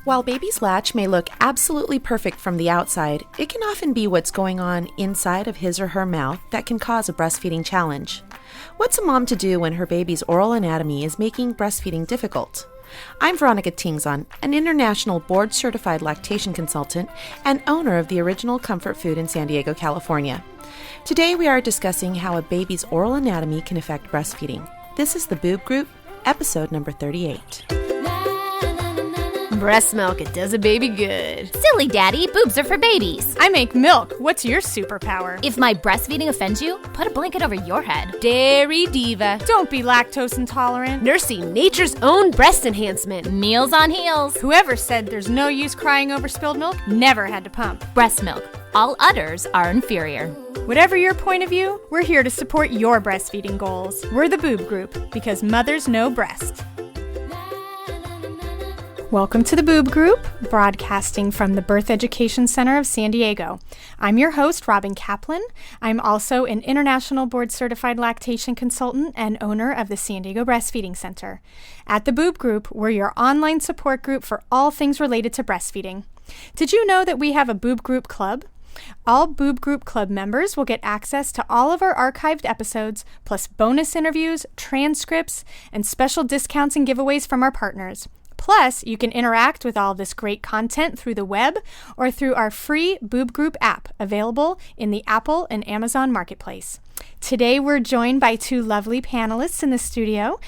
While baby's latch may look absolutely perfect from the outside, it can often be what's going on inside of his or her mouth that can cause a breastfeeding challenge. What's a mom to do when her baby's oral anatomy is making breastfeeding difficult? I'm Veronica Tingzon, an international board-certified lactation consultant and owner of the Original Comfort Food in San Diego, California. Today we are discussing how a baby's oral anatomy can affect breastfeeding. This is the Boob Group, episode number 38. Breast milk, it does a baby good. Silly daddy, boobs are for babies. I make milk. What's your superpower? If my breastfeeding offends you, put a blanket over your head. Dairy diva. Don't be lactose intolerant. Nursing nature's own breast enhancement. Meals on heels. Whoever said there's no use crying over spilled milk never had to pump. Breast milk. All others are inferior. Whatever your point of view, we're here to support your breastfeeding goals. We're the Boob Group, because mothers know breast. Welcome to the Boob Group, broadcasting from the Birth Education Center of San Diego. I'm your host, Robin Kaplan. I'm also an international board-certified lactation consultant and owner of the San Diego Breastfeeding Center. At the Boob Group, we're your online support group for all things related to breastfeeding. Did you know that we have a Boob Group Club? All Boob Group Club members will get access to all of our archived episodes, plus bonus interviews, transcripts, and special discounts and giveaways from our partners. Plus, you can interact with all this great content through the web or through our free Boob Group app, available in the Apple and Amazon marketplace. Today, we're joined by two lovely panelists in the studio.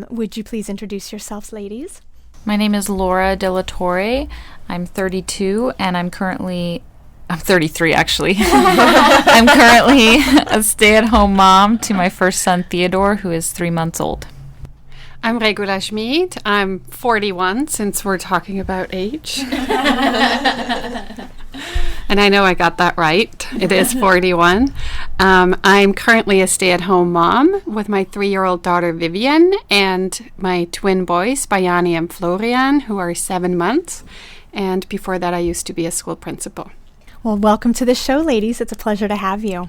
Would you please introduce yourselves, ladies? My name is Laura De La Torre. I'm 32, and I'm 33, actually. I'm currently a stay-at-home mom to my first son, Theodore, who is 3 months old. I'm Regula Schmid. I'm 41, since we're talking about age. And I know I got that right. It is 41. I'm currently a stay-at-home mom with my 3-year-old daughter, Vivian, and my twin boys, Bayani and Florian, who are 7 months. And before that, I used to be a school principal. Well, welcome to the show, ladies. It's a pleasure to have you.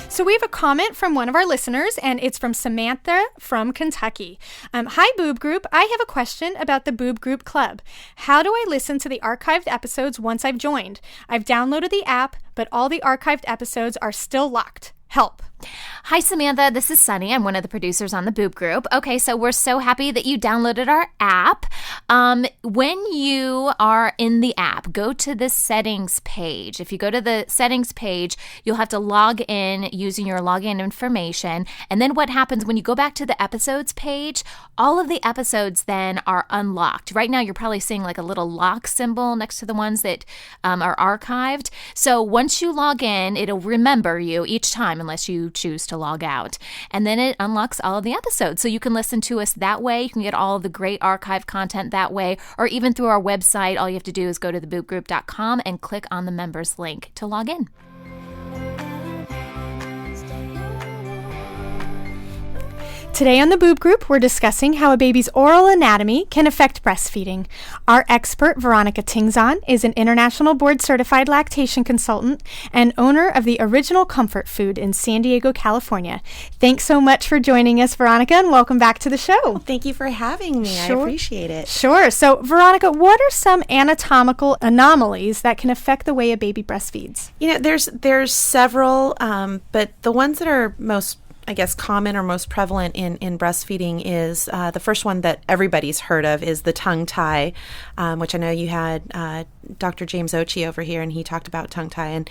So we have a comment from one of our listeners, and it's from Samantha from Kentucky. Hi, Boob Group. I have a question about the Boob Group Club. How do I listen to the archived episodes once I've joined? I've downloaded the app, but all the archived episodes are still locked. Help. Hi, Samantha. This is Sunny. I'm one of the producers on the Boob Group. Okay, so we're so happy that you downloaded our app. When you are in the app, go to the settings page. If you go to the settings page, you'll have to log in using your login information. And then what happens when you go back to the episodes page, all of the episodes then are unlocked. Right now, you're probably seeing like a little lock symbol next to the ones that are archived. So once you log in, it'll remember you each time unless you choose to log out. And then it unlocks all of the episodes. So you can listen to us that way. You can get all of the great archive content that way, or even through our website. All you have to do is go to theboobgroup.com and click on the members link to log in. Today on the Boob Group, we're discussing how a baby's oral anatomy can affect breastfeeding. Our expert, Veronica Tingzon, is an international board-certified lactation consultant and owner of the Original Comfort Food in San Diego, California. Thanks so much for joining us, Veronica, and welcome back to the show. Well, thank you for having me. Sure. I appreciate it. Sure. So, Veronica, what are some anatomical anomalies that can affect the way a baby breastfeeds? You know, there's several, but the ones that are most common or most prevalent in breastfeeding is the first one that everybody's heard of is the tongue tie, which I know you had Dr. James Ochi over here, and he talked about tongue tie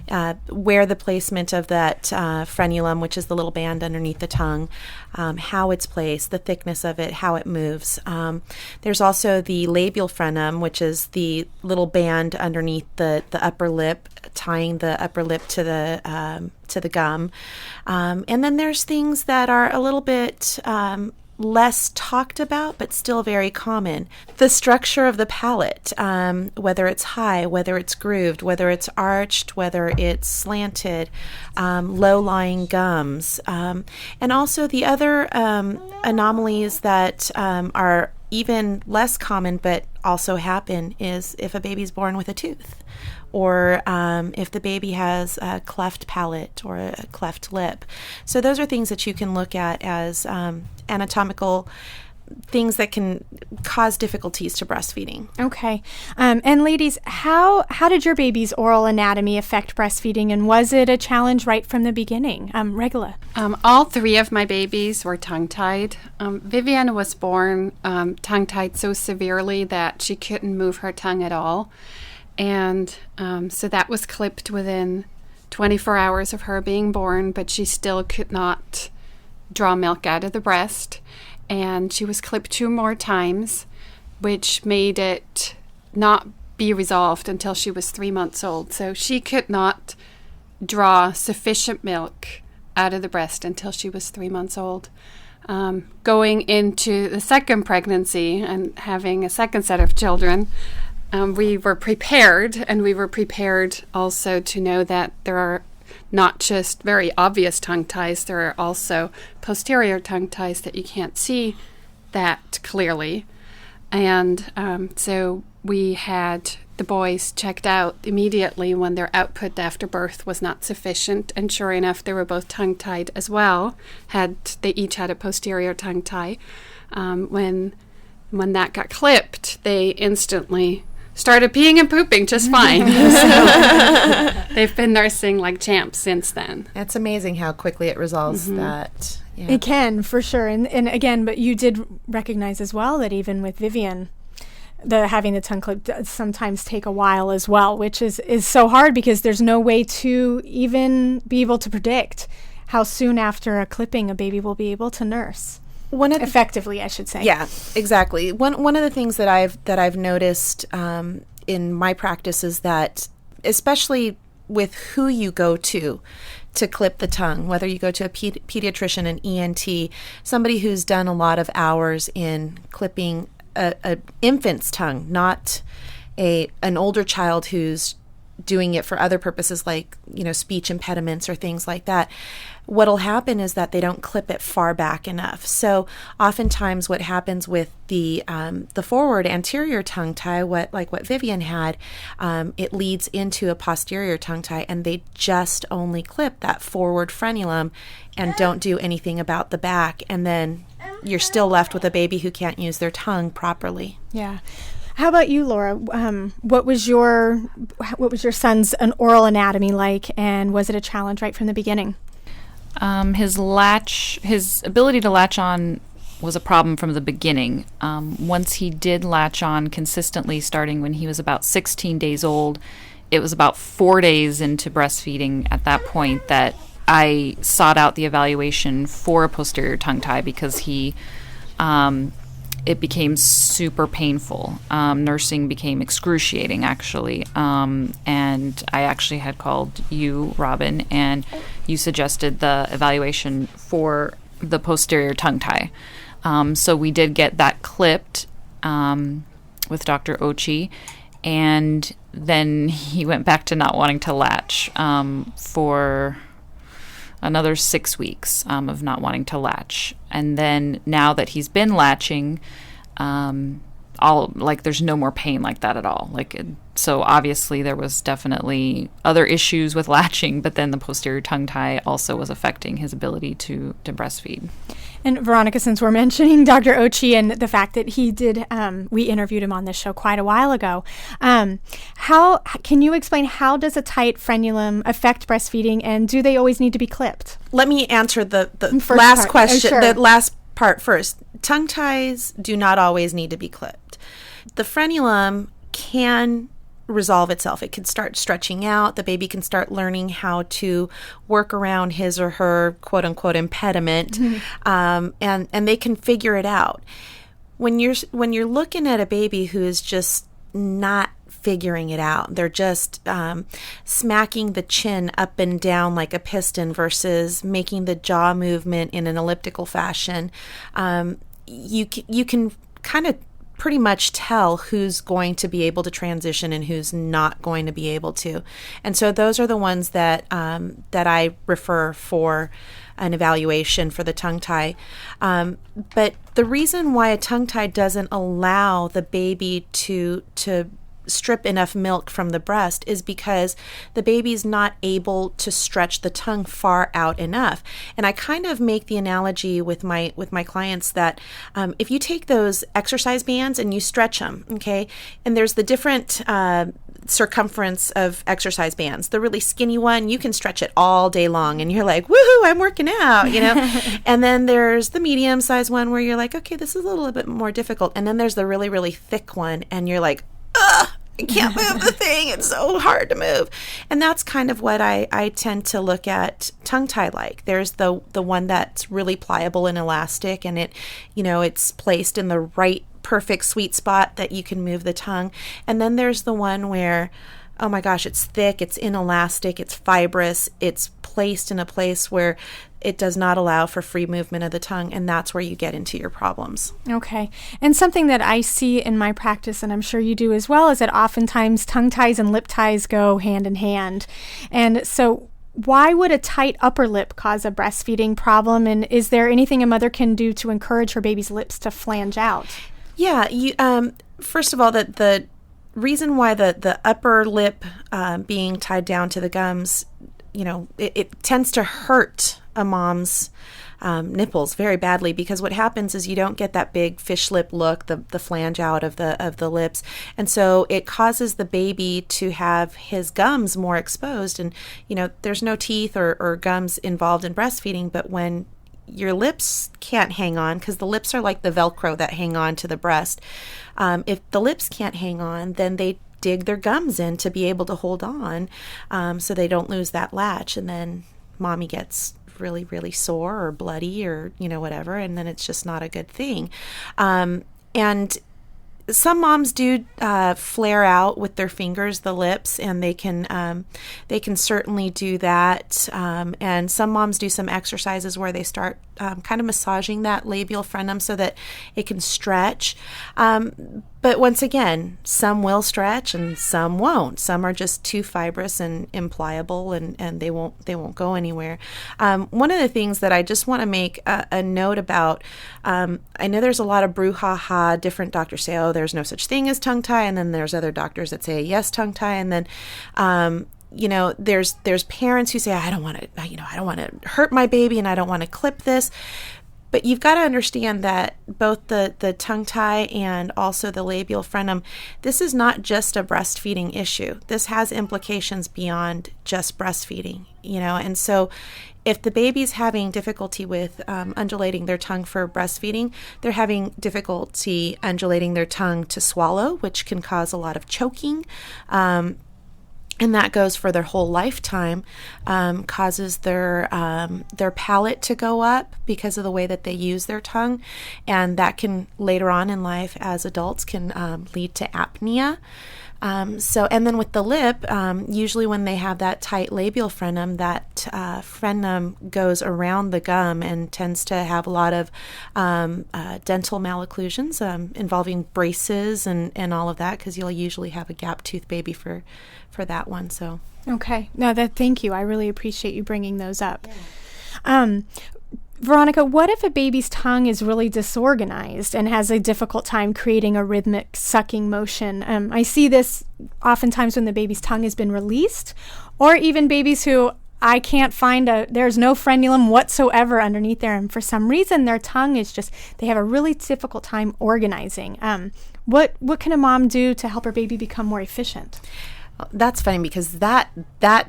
and where the placement of that frenulum, which is the little band underneath the tongue, how it's placed, the thickness of it, how it moves. There's also the labial frenum, which is the little band underneath the upper lip, tying the upper lip to the gum. And then there's things that are a little bit less talked about, but still very common. The structure of the palate, whether it's high, whether it's grooved, whether it's arched, whether it's slanted, low-lying gums, and also the other anomalies that are even less common, but also happen, is if a baby's born with a tooth, or if the baby has a cleft palate or a cleft lip. So those are things that you can look at as anatomical things that can cause difficulties to breastfeeding. Okay. And ladies, how did your baby's oral anatomy affect breastfeeding, and was it a challenge right from the beginning? Regula. All three of my babies were tongue-tied. Vivian was born tongue-tied so severely that she couldn't move her tongue at all. And so that was clipped within 24 hours of her being born, but she still could not draw milk out of the breast. And she was clipped 2 more times, which made it not be resolved until she was 3 months old. So she could not draw sufficient milk out of the breast until she was 3 months old. Going into the second pregnancy and having a second set of children, we were prepared, and we were prepared also to know that there are not just very obvious tongue ties, there are also posterior tongue ties that you can't see that clearly. And so we had the boys checked out immediately when their output after birth was not sufficient. And sure enough, they were both tongue tied as well. They each had a posterior tongue tie. When that got clipped, they instantly started peeing and pooping just fine. So they've been nursing like champs since then. It's amazing how quickly it resolves that. Yeah. It can, for sure. And again, but you did recognize as well that even with Vivian, having the tongue clip does sometimes take a while as well, which is so hard because there's no way to even be able to predict how soon after a clipping a baby will be able to nurse. Effectively, I should say. Yeah, exactly. One of the things that I've noticed in my practice is that, especially with who you go to clip the tongue, whether you go to a pediatrician, an ENT, somebody who's done a lot of hours in clipping a infant's tongue, not an older child who's doing it for other purposes like, speech impediments or things like that, what'll happen is that they don't clip it far back enough. So oftentimes what happens with the forward anterior tongue tie, what Vivian had, it leads into a posterior tongue tie, and they just only clip that forward frenulum and don't do anything about the back. And then you're still left with a baby who can't use their tongue properly. Yeah. How about you, Laura? What was your son's oral anatomy like, and was it a challenge right from the beginning? His ability to latch on was a problem from the beginning. Once he did latch on consistently, starting when he was about 16 days old, it was about 4 days into breastfeeding at that point that I sought out the evaluation for a posterior tongue tie because it became super painful. Nursing became excruciating, actually. And I actually had called you, Robin, and you suggested the evaluation for the posterior tongue tie. So we did get that clipped with Dr. Ochi, and then he went back to not wanting to latch for another 6 weeks of not wanting to latch. And then now that he's been latching, there's no more pain like that at all. So obviously there was definitely other issues with latching, but then the posterior tongue tie also was affecting his ability to breastfeed. And Veronica, since we're mentioning Dr. Ochi and the fact that he did, we interviewed him on this show quite a while ago. How can you explain how does a tight frenulum affect breastfeeding, and do they always need to be clipped? Let me answer the First last part. question, Sure. the last part first. Tongue ties do not always need to be clipped. The frenulum can resolve itself. It can start stretching out. The baby can start learning how to work around his or her quote unquote impediment, and they can figure it out. When you're looking at a baby who is just not figuring it out, they're just smacking the chin up and down like a piston versus making the jaw movement in an elliptical fashion, you can kind of pretty much tell who's going to be able to transition and who's not going to be able to. And so those are the ones that I refer for an evaluation for the tongue tie. But the reason why a tongue tie doesn't allow the baby to strip enough milk from the breast is because the baby's not able to stretch the tongue far out enough. And I kind of make the analogy with my clients that if you take those exercise bands and you stretch them, okay, and there's the different circumference of exercise bands. The really skinny one, you can stretch it all day long and you're like, woohoo, I'm working out, And then there's the medium size one where you're like, okay, this is a little bit more difficult. And then there's the really, really thick one and you're like, ugh, I can't move the thing. It's so hard to move. And that's kind of what I tend to look at tongue tie like. There's the one that's really pliable and elastic and it's placed in the right perfect sweet spot that you can move the tongue. And then there's the one where, oh my gosh, it's thick, it's inelastic, it's fibrous, it's placed in a place where it does not allow for free movement of the tongue, and that's where you get into your problems. Okay. And something that I see in my practice, and I'm sure you do as well, is that oftentimes tongue ties and lip ties go hand in hand. And so why would a tight upper lip cause a breastfeeding problem? And is there anything a mother can do to encourage her baby's lips to flange out? Yeah. First of all, the reason why the upper lip being tied down to the gums, it tends to hurt a mom's nipples very badly, because what happens is you don't get that big fish lip look, the flange out of the lips, and so it causes the baby to have his gums more exposed. And there's no teeth or gums involved in breastfeeding, but when your lips can't hang on, because the lips are like the Velcro that hang on to the breast. If the lips can't hang on, then they dig their gums in to be able to hold on, so they don't lose that latch, and then mommy gets really, really sore or bloody or whatever, and then it's just not a good thing. And some moms do flare out with their fingers the lips, and they can certainly do that. And some moms do some exercises where they start kind of massaging that labial frenum so that it can stretch. But once again, some will stretch and some won't. Some are just too fibrous and impliable, and they won't go anywhere. One of the things that I just want to make a note about, I know there's a lot of brouhaha. Different doctors say, oh, there's no such thing as tongue tie, and then there's other doctors that say yes, tongue tie, and then there's parents who say, I don't want to hurt my baby, and I don't want to clip this. But you've got to understand that both the tongue tie and also the labial frenum, this is not just a breastfeeding issue. This has implications beyond just breastfeeding, and so if the baby's having difficulty with undulating their tongue for breastfeeding, they're having difficulty undulating their tongue to swallow, which can cause a lot of choking. And that goes for their whole lifetime, causes their palate to go up because of the way that they use their tongue. And that can, later on in life as adults, can lead to apnea. And then with the lip, usually when they have that tight labial frenum, that frenum goes around the gum and tends to have a lot of dental malocclusions involving braces and all of that, because you'll usually have a gap tooth baby for that one. So okay, no, thank you. I really appreciate you bringing those up. Yeah. Veronica, what if a baby's tongue is really disorganized and has a difficult time creating a rhythmic sucking motion? I see this oftentimes when the baby's tongue has been released, or even babies who I can't find there's no frenulum whatsoever underneath there, and for some reason their tongue is they have a really difficult time organizing. What can a mom do to help her baby become more efficient? That's funny, because that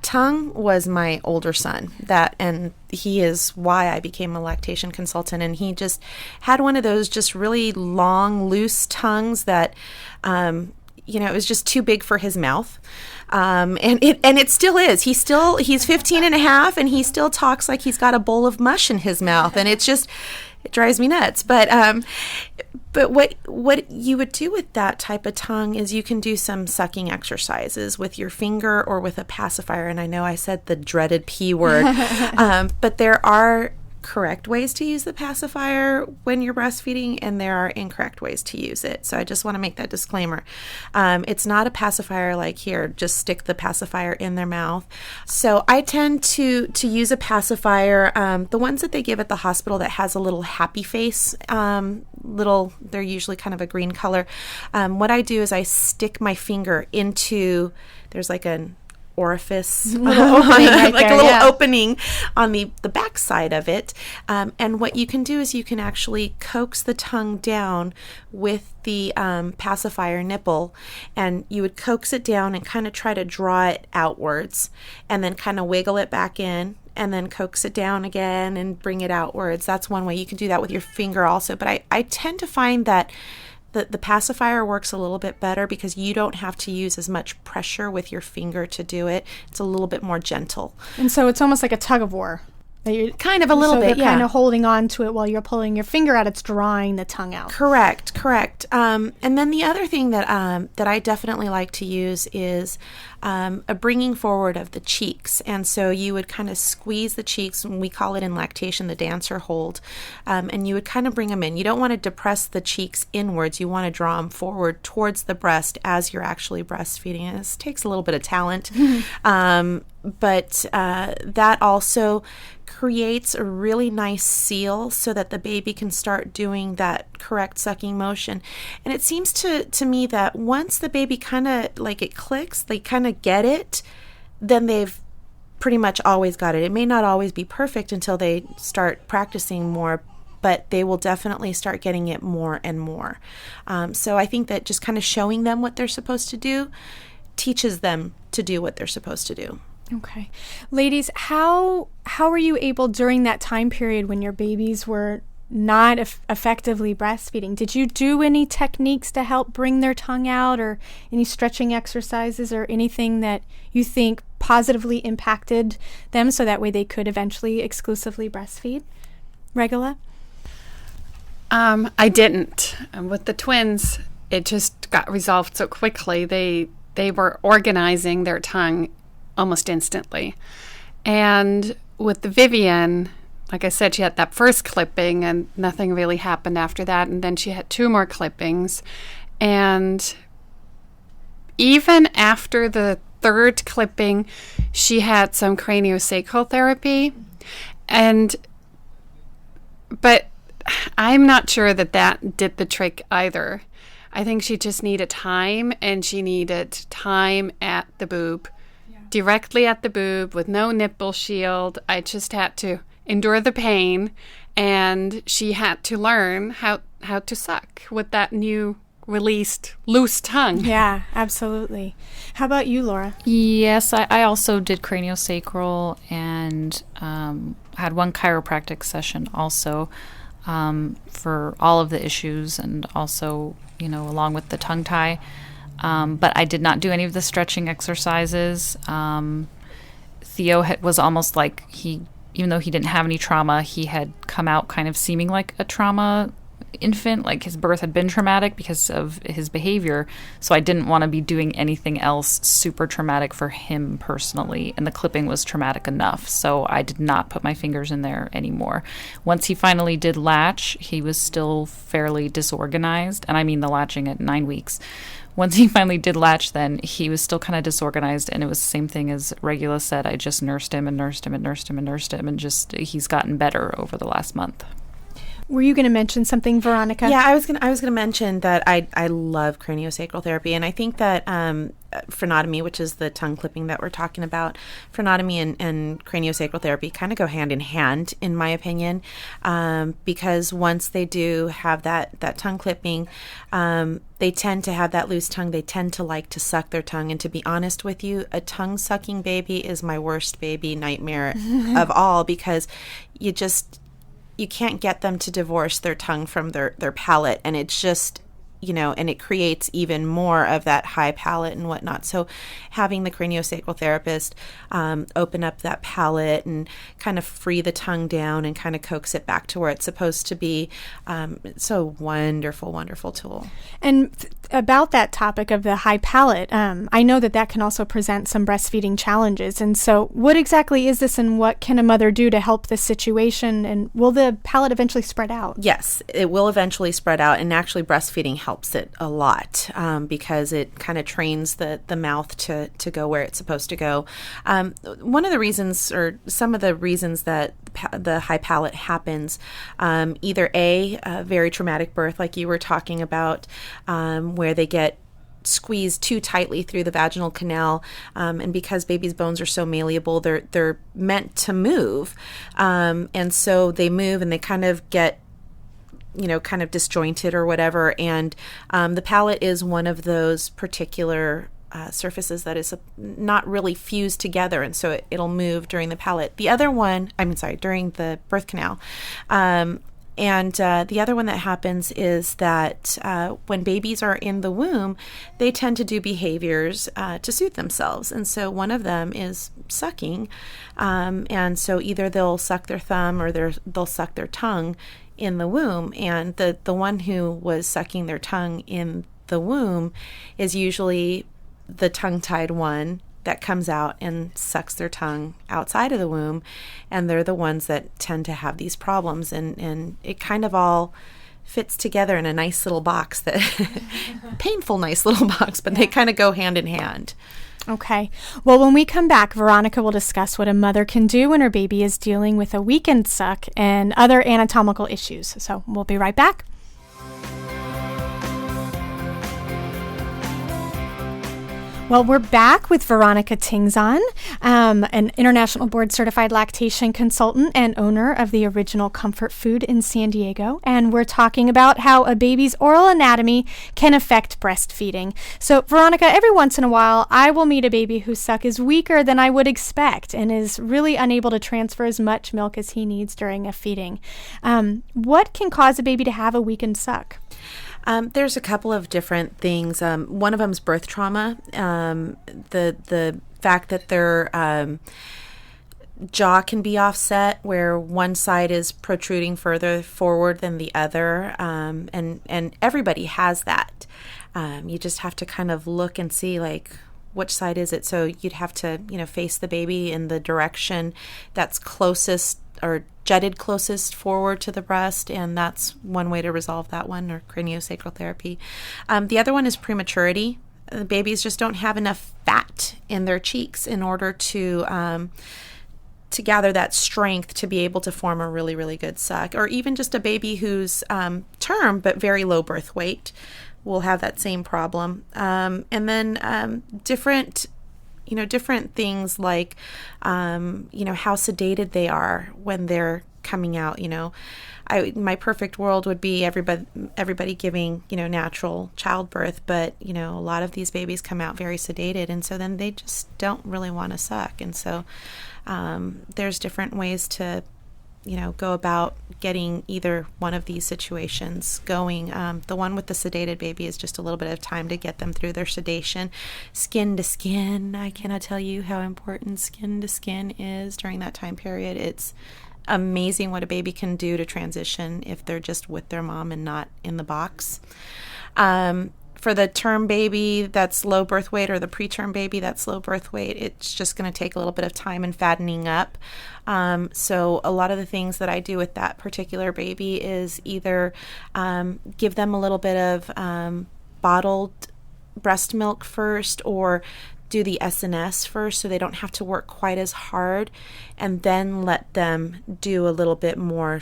tongue was my older son, and he is why I became a lactation consultant. And he just had one of those just really long, loose tongues that, it was just too big for his mouth. And it still is. He's 15 and a half, and he still talks like he's got a bowl of mush in his mouth. And it drives me nuts. But what you would do with that type of tongue is you can do some sucking exercises with your finger or with a pacifier. And I know I said the dreaded P word, but there are correct ways to use the pacifier when you're breastfeeding, and there are incorrect ways to use it. So I just want to make that disclaimer. It's not a pacifier like here, just stick the pacifier in their mouth. So I tend to use a pacifier, the ones that they give at the hospital that has a little happy face, they're usually kind of a green color. What I do is I stick my finger into, there's like an orifice, opening on the back side of it, and what you can do is you can actually coax the tongue down with the pacifier nipple, and you would coax it down and kind of try to draw it outwards, and then kind of wiggle it back in, and then coax it down again and bring it outwards. That's one way. You can do that with your finger also, but I tend to find that the pacifier works a little bit better because you don't have to use as much pressure with your finger to do it. It's a little bit more gentle. And so it's almost like a tug of war. Kind of a little bit, they're kind of holding on to it while you're pulling your finger out. It's drawing the tongue out. Correct. And then the other thing that I definitely like to use is a bringing forward of the cheeks. And so you would kind of squeeze the cheeks, and we call it in lactation the dancer hold, and you would kind of bring them in. You don't want to depress the cheeks inwards. You want to draw them forward towards the breast as you're actually breastfeeding. And this takes a little bit of talent, but that also creates a really nice seal so that the baby can start doing that correct sucking motion. And it seems to me that once the baby kind of, like, it clicks, they kind of get it, then they've pretty much always got it. It may not always be perfect until they start practicing more, but they will definitely start getting it more and more. So I think that just kind of showing them what they're supposed to do teaches them to do what they're supposed to do. Okay. Ladies, how were you able during that time period when your babies were not effectively breastfeeding? Did you do any techniques to help bring their tongue out, or any stretching exercises, or anything that you think positively impacted them so that way they could eventually exclusively breastfeed? Regula? I didn't. With the twins, it just got resolved so quickly. They were organizing their tongue almost instantly. And with the Vivian, like I said, she had that first clipping and nothing really happened after that. And then she had 2 more clippings. And even after the 3rd clipping, she had some craniosacral therapy. But I'm not sure that did the trick either. I think she just needed time, and she needed time at the boob. Directly at the boob with no nipple shield. I just had to endure the pain, and she had to learn how to suck with that new released loose tongue. Yeah, absolutely. How about you, Laura? Yes, I also did craniosacral and had one chiropractic session also for all of the issues, and also, along with the tongue tie. But I did not do any of the stretching exercises. Theo was almost like even though he didn't have any trauma, he had come out kind of seeming like a trauma infant, like his birth had been traumatic because of his behavior. So I didn't want to be doing anything else super traumatic for him personally, and the clipping was traumatic enough. So I did not put my fingers in there anymore. Once he finally did latch, he was still fairly disorganized, and I mean the latching at 9 weeks. Once he finally did latch, then he was still kind of disorganized, and it was the same thing as Regula said. I just nursed him and nursed him and nursed him and nursed him, and just he's gotten better over the last month. Were you going to mention something, Veronica? Yeah, I was gonna mention that I love craniosacral therapy, and I think that frenotomy, which is the tongue clipping that we're talking about, frenotomy and craniosacral therapy kind of go hand in hand, in my opinion, because once they do have that tongue clipping, they tend to have that loose tongue. They tend to like to suck their tongue, and to be honest with you, a tongue sucking baby is my worst baby nightmare of all, because you can't get them to divorce their tongue from their palate, and it's just, and it creates even more of that high palate and whatnot. So having the craniosacral therapist open up that palate and kind of free the tongue down and kind of coax it back to where it's supposed to be, it's a wonderful, wonderful tool. And about that topic of the high palate, I know that can also present some breastfeeding challenges. And so what exactly is this, and what can a mother do to help this situation? And will the palate eventually spread out? Yes, it will eventually spread out. And actually breastfeeding helps it a lot because it kind of trains the mouth to go where it's supposed to go. One of the reasons, or some of the reasons that the high palate happens, either a very traumatic birth like you were talking about, where they get squeezed too tightly through the vaginal canal, and because babies' bones are so malleable, they're meant to move, and so they move and they kind of get kind of disjointed or whatever, and the palate is one of those particular surfaces that is not really fused together, and so it'll move during the palate. The other one, during the birth canal. And the other one that happens is that when babies are in the womb, they tend to do behaviors to soothe themselves. And so one of them is sucking. And so either they'll suck their thumb or they'll suck their tongue in the womb. And the one who was sucking their tongue in the womb is usually the tongue-tied one that comes out and sucks their tongue outside of the womb, and they're the ones that tend to have these problems, and it kind of all fits together in a nice little box, that painful nice little box, but they kind of go hand in hand. Okay. Well, when we come back, Veronica will discuss what a mother can do when her baby is dealing with a weakened suck and other anatomical issues. So we'll be right back. Well, we're back with Veronica Tingzon, an international board-certified lactation consultant and owner of the Original Comfort Food in San Diego, and we're talking about how a baby's oral anatomy can affect breastfeeding. So, Veronica, every once in a while, I will meet a baby whose suck is weaker than I would expect and is really unable to transfer as much milk as he needs during a feeding. What can cause a baby to have a weakened suck? There's a couple of different things. One of them is birth trauma. The fact that their jaw can be offset, where one side is protruding further forward than the other, and everybody has that. You just have to kind of look and see, like, which side is it. So you'd have to, face the baby in the direction that's closest or jutted closest forward to the breast, and that's one way to resolve that one, or craniosacral therapy. The other one is prematurity. The babies just don't have enough fat in their cheeks in order to gather that strength to be able to form a really, really good suck. Or even just a baby who's term but very low birth weight will have that same problem. And then different things like, how sedated they are when they're coming out. My perfect world would be everybody giving, natural childbirth, but, a lot of these babies come out very sedated, and so then they just don't really want to suck. And so there's different ways to, go about getting either one of these situations going. The one with the sedated baby is just a little bit of time to get them through their sedation. Skin to skin, I cannot tell you how important skin to skin is during that time period. It's amazing what a baby can do to transition if they're just with their mom and not in the box. For the term baby that's low birth weight, or the preterm baby that's low birth weight, it's just going to take a little bit of time and fattening up. So a lot of the things that I do with that particular baby is either give them a little bit of bottled breast milk first, or do the SNS first so they don't have to work quite as hard, and then let them do a little bit more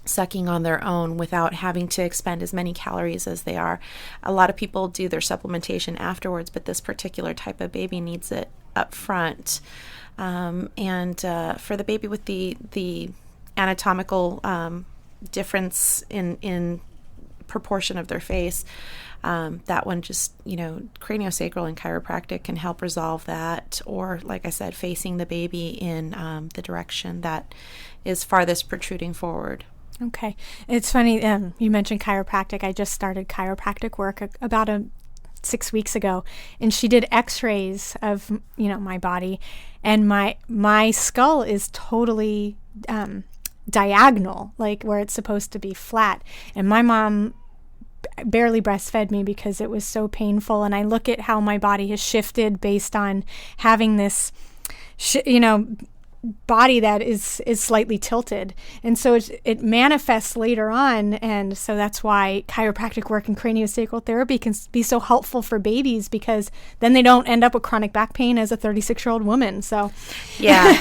sucking on their own without having to expend as many calories as they are. A lot of people do their supplementation afterwards, but this particular type of baby needs it up front. And for the baby with the anatomical difference in proportion of their face, that one just, craniosacral and chiropractic can help resolve that. Or, like I said, facing the baby in the direction that is farthest protruding forward. Okay. It's funny, you mentioned chiropractic. I just started chiropractic work about 6 weeks ago, and she did x-rays of, my body, and my skull is totally diagonal, like where it's supposed to be flat. And my mom barely breastfed me because it was so painful. And I look at how my body has shifted based on having this, body that is slightly tilted, and so it manifests later on. And so that's why chiropractic work and craniosacral therapy can be so helpful for babies, because then they don't end up with chronic back pain as a 36-year-old woman. So yeah,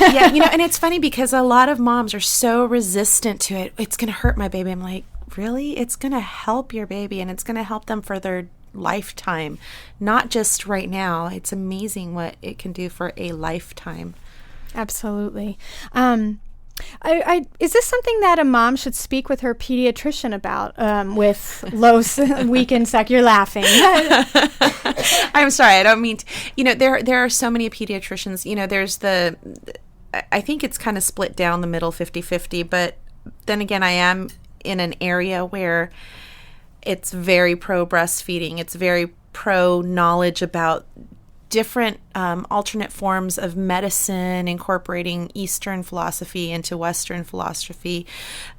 and it's funny because a lot of moms are so resistant to it. It's going to hurt my baby. I'm like, really? It's going to help your baby, and it's going to help them for their lifetime, not just right now. It's amazing what it can do for a lifetime. Absolutely. Is this something that a mom should speak with her pediatrician about, with low weakened sac? You're laughing. I'm sorry. I don't mean to, there are so many pediatricians. There's I think it's kind of split down the middle 50-50, but then again, I am in an area where it's very pro breastfeeding. It's very pro knowledge about different alternate forms of medicine, incorporating Eastern philosophy into Western philosophy.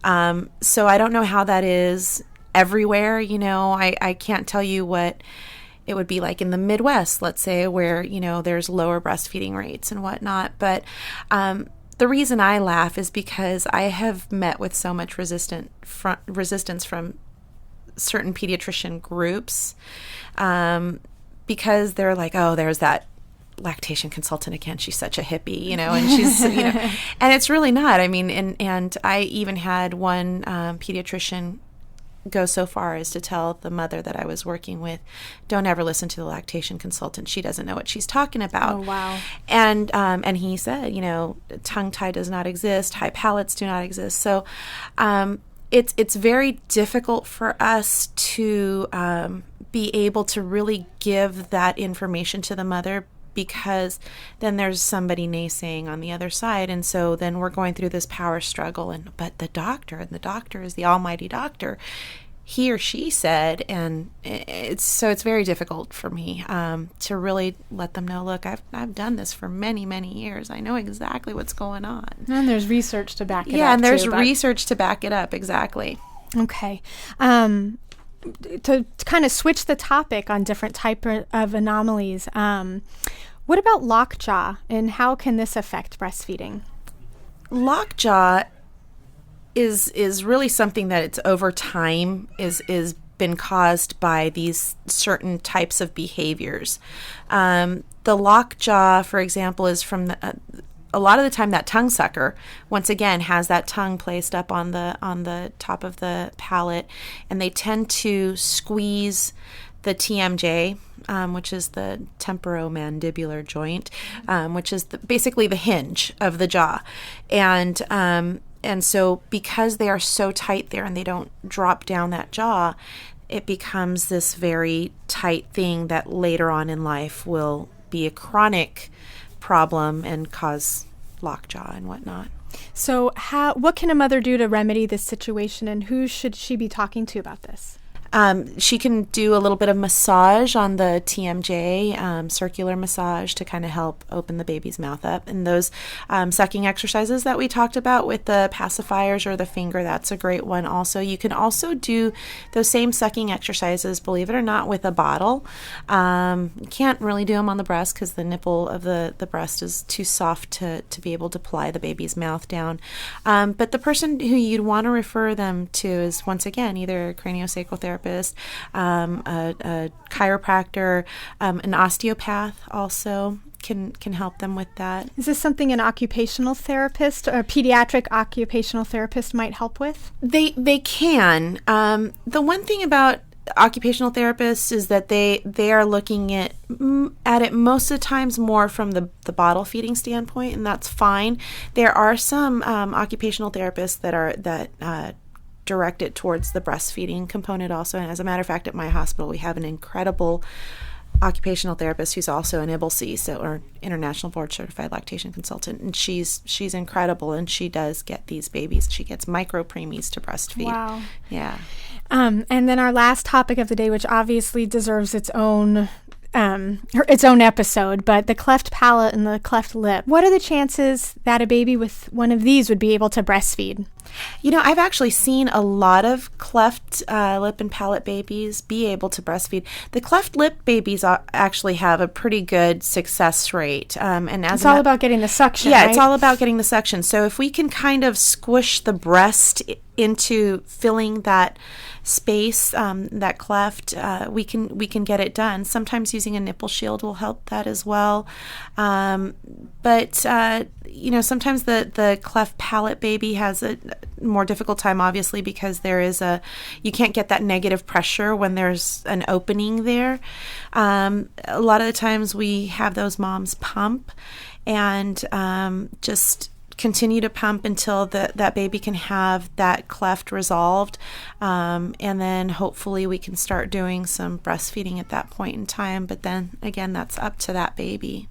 So I don't know how that is everywhere. I can't tell you what it would be like in the Midwest, let's say, where, there's lower breastfeeding rates and whatnot. But the reason I laugh is because I have met with so much resistance from certain pediatrician groups, because they're like, oh, there's that lactation consultant again. She's such a hippie, and she's, and it's really not. I mean, and I even had one pediatrician go so far as to tell the mother that I was working with, don't ever listen to the lactation consultant. She doesn't know what she's talking about. Oh, wow. And he said, tongue tie does not exist. High palates do not exist. So, it's very difficult for us to be able to really give that information to the mother, because then there's somebody naysaying on the other side. And so then we're going through this power struggle. But the doctor is the almighty doctor, he or she said, and it's very difficult for me to really let them know, look, I've done this for many, many years. I know exactly what's going on. And there's research to back it up. Yeah, and there's research to back it up. Exactly. Okay. To kind of switch the topic on different type of anomalies, what about lockjaw, and how can this affect breastfeeding? Lockjaw is really something that it's over time is been caused by these certain types of behaviors. The lockjaw, for example, is from a lot of the time that tongue sucker, once again, has that tongue placed up on the top of the palate, and they tend to squeeze the TMJ, which is the temporomandibular joint, which is basically the hinge of the jaw, and so because they are so tight there and they don't drop down that jaw, it becomes this very tight thing that later on in life will be a chronic problem and cause lockjaw and whatnot. So what can a mother do to remedy this situation, and who should she be talking to about this? She can do a little bit of massage on the TMJ, circular massage, to kind of help open the baby's mouth up. And those sucking exercises that we talked about with the pacifiers or the finger, that's a great one also. You can also do those same sucking exercises, believe it or not, with a bottle. You can't really do them on the breast because the nipple of the breast is too soft to be able to ply the baby's mouth down. But the person who you'd want to refer them to is, once again, either a craniosacral therapist, a chiropractor, an osteopath also can help them with that. Is this something an occupational therapist or a pediatric occupational therapist might help with? They can. The one thing about occupational therapists is that they are looking at it most of the times more from the bottle feeding standpoint, and that's fine. There are some occupational therapists that direct it towards the breastfeeding component also. And as a matter of fact, at my hospital, we have an incredible occupational therapist who's also an IBLC, or International Board Certified Lactation Consultant, and she's incredible, and she does get these babies. She gets micro preemies to breastfeed. Wow. Yeah. And then our last topic of the day, which obviously deserves its own episode, but the cleft palate and the cleft lip. What are the chances that a baby with one of these would be able to breastfeed? I've actually seen a lot of cleft lip and palate babies be able to breastfeed. The cleft lip babies actually have a pretty good success rate. And as it's all about getting the suction, Yeah, right? It's all about getting the suction. So if we can kind of squish the breast into filling that space, that cleft, we can get it done. Sometimes using a nipple shield will help that as well. But sometimes the cleft palate baby has a more difficult time, obviously, because you can't get that negative pressure when there's an opening there. A lot of the times we have those moms pump and just continue to pump until that baby can have that cleft resolved, and then hopefully we can start doing some breastfeeding at that point in time. But then again, that's up to that baby.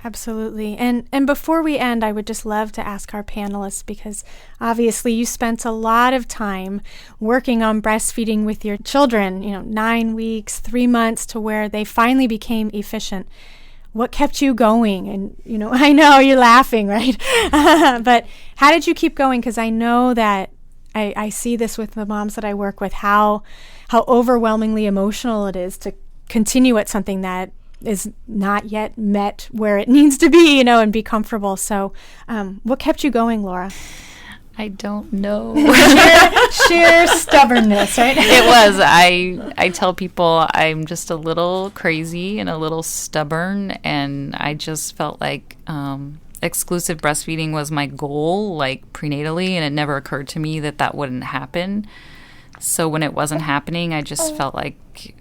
Absolutely. And before we end, I would just love to ask our panelists, because obviously you spent a lot of time working on breastfeeding with your children, 9 weeks, 3 months, to where they finally became efficient. What kept you going? And, I know you're laughing, right? But how did you keep going? Because I know that I see this with the moms that I work with, how overwhelmingly emotional it is to continue at something that is not yet met where it needs to be, and be comfortable. So what kept you going, Laura? I don't know. Sheer stubbornness, right? It was. I tell people I'm just a little crazy and a little stubborn, and I just felt like exclusive breastfeeding was my goal, like prenatally, and it never occurred to me that wouldn't happen. So when it wasn't happening, I just felt like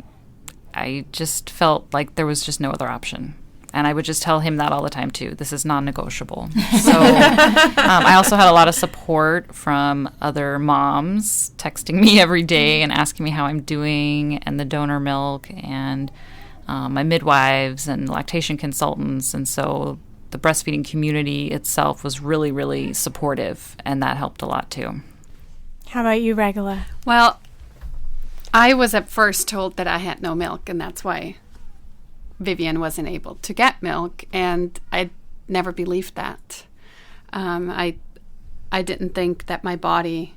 there was just no other option. And I would just tell him that all the time, too. This is non-negotiable. So I also had a lot of support from other moms texting me every day and asking me how I'm doing, and the donor milk, and my midwives and lactation consultants. And so the breastfeeding community itself was really, really supportive, and that helped a lot, too. How about you, Regula? Well, I was at first told that I had no milk, and that's why Vivian wasn't able to get milk, and I never believed that. I didn't think that my body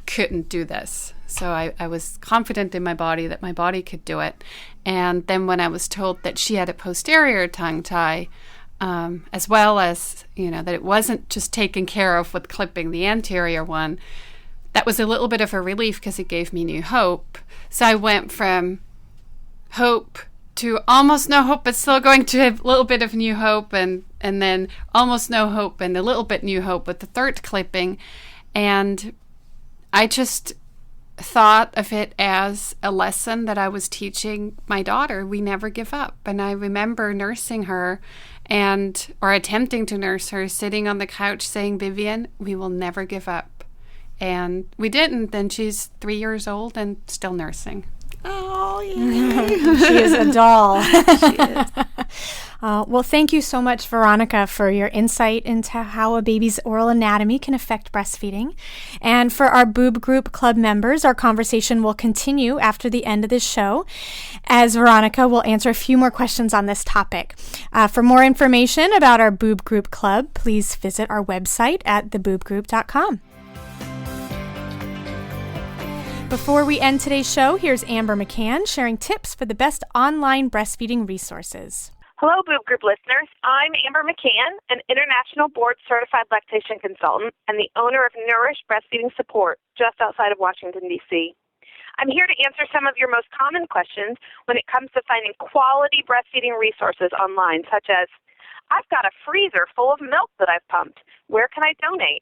couldn't do this. So I was confident in my body that my body could do it. And then when I was told that she had a posterior tongue tie, as well as, that it wasn't just taken care of with clipping the anterior one, that was a little bit of a relief because it gave me new hope. So I went from hope to almost no hope, but still going to a little bit of new hope, and then almost no hope and a little bit new hope with the third clipping. And I just thought of it as a lesson that I was teaching my daughter. We never give up. And I remember nursing her or attempting to nurse her, sitting on the couch saying, "Vivian, we will never give up." And we didn't. And she's 3 years old and still nursing. Oh, yeah. She is a doll. She is. Well, thank you so much, Veronica, for your insight into how a baby's oral anatomy can affect breastfeeding. And for our Boob Group Club members, our conversation will continue after the end of this show, as Veronica will answer a few more questions on this topic. For more information about our Boob Group Club, please visit our website at theboobgroup.com. Before we end today's show, here's Amber McCann sharing tips for the best online breastfeeding resources. Hello, Boob Group listeners. I'm Amber McCann, an international board-certified lactation consultant and the owner of Nourish Breastfeeding Support just outside of Washington, D.C. I'm here to answer some of your most common questions when it comes to finding quality breastfeeding resources online, such as, I've got a freezer full of milk that I've pumped. Where can I donate?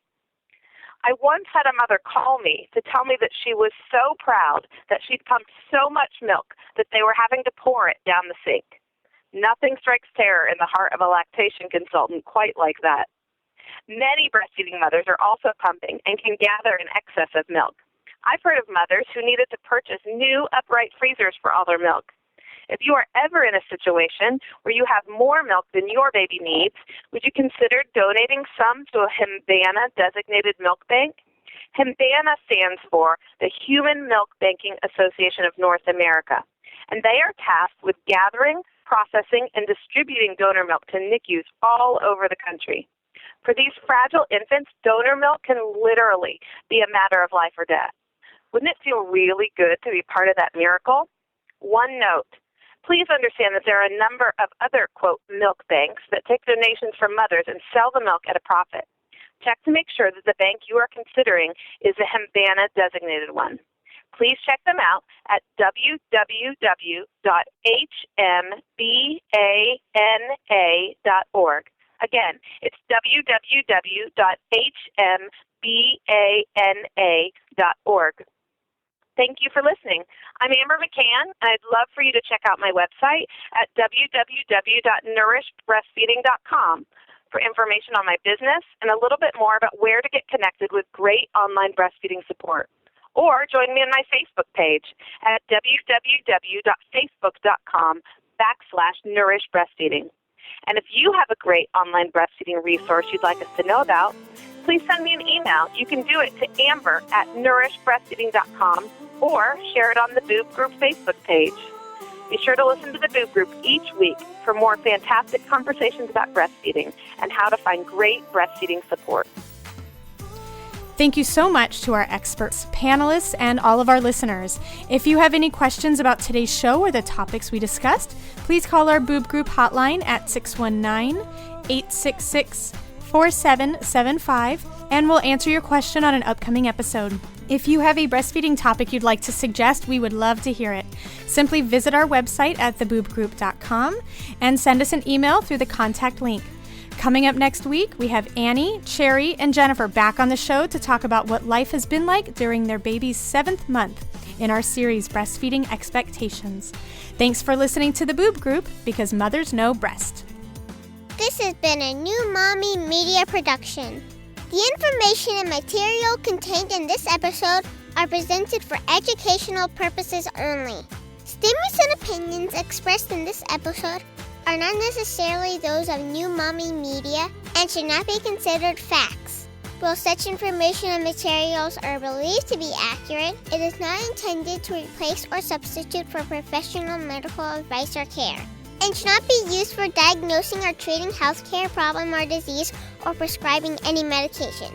I once had a mother call me to tell me that she was so proud that she'd pumped so much milk that they were having to pour it down the sink. Nothing strikes terror in the heart of a lactation consultant quite like that. Many breastfeeding mothers are also pumping and can gather an excess of milk. I've heard of mothers who needed to purchase new upright freezers for all their milk. If you are ever in a situation where you have more milk than your baby needs, would you consider donating some to a HIMBANA designated milk bank? HIMBANA stands for the Human Milk Banking Association of North America, and they are tasked with gathering, processing, and distributing donor milk to NICUs all over the country. For these fragile infants, donor milk can literally be a matter of life or death. Wouldn't it feel really good to be part of that miracle? One note. Please understand that there are a number of other, quote, milk banks that take donations from mothers and sell the milk at a profit. Check to make sure that the bank you are considering is a HIMBANA designated one. Please check them out at www.hmbana.org. Again, it's www.hmbana.org. Thank you for listening. I'm Amber McCann, and I'd love for you to check out my website at www.nourishbreastfeeding.com for information on my business and a little bit more about where to get connected with great online breastfeeding support. Or join me on my Facebook page at www.facebook.com/nourishbreastfeeding. And if you have a great online breastfeeding resource you'd like us to know about, please send me an email. You can do it to amber@nourishbreastfeeding.com or share it on the Boob Group Facebook page. Be sure to listen to the Boob Group each week for more fantastic conversations about breastfeeding and how to find great breastfeeding support. Thank you so much to our experts, panelists, and all of our listeners. If you have any questions about today's show or the topics we discussed, please call our Boob Group hotline at 619-866-4775, and we'll answer your question on an upcoming episode. If you have a breastfeeding topic you'd like to suggest, we would love to hear it. Simply visit our website at theboobgroup.com and send us an email through the contact link. Coming up next week, we have Annie, Cherry, and Jennifer back on the show to talk about what life has been like during their baby's 7th month in our series, Breastfeeding Expectations. Thanks for listening to the Boob Group, because mothers know breast. This has been a New Mommy Media production. The information and material contained in this episode are presented for educational purposes only. Statements and opinions expressed in this episode are not necessarily those of New Mommy Media and should not be considered facts. While such information and materials are believed to be accurate, it is not intended to replace or substitute for professional medical advice or care, and should not be used for diagnosing or treating healthcare problem or disease or prescribing any medication.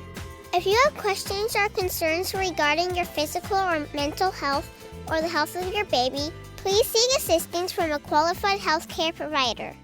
If you have questions or concerns regarding your physical or mental health or the health of your baby, please seek assistance from a qualified healthcare provider.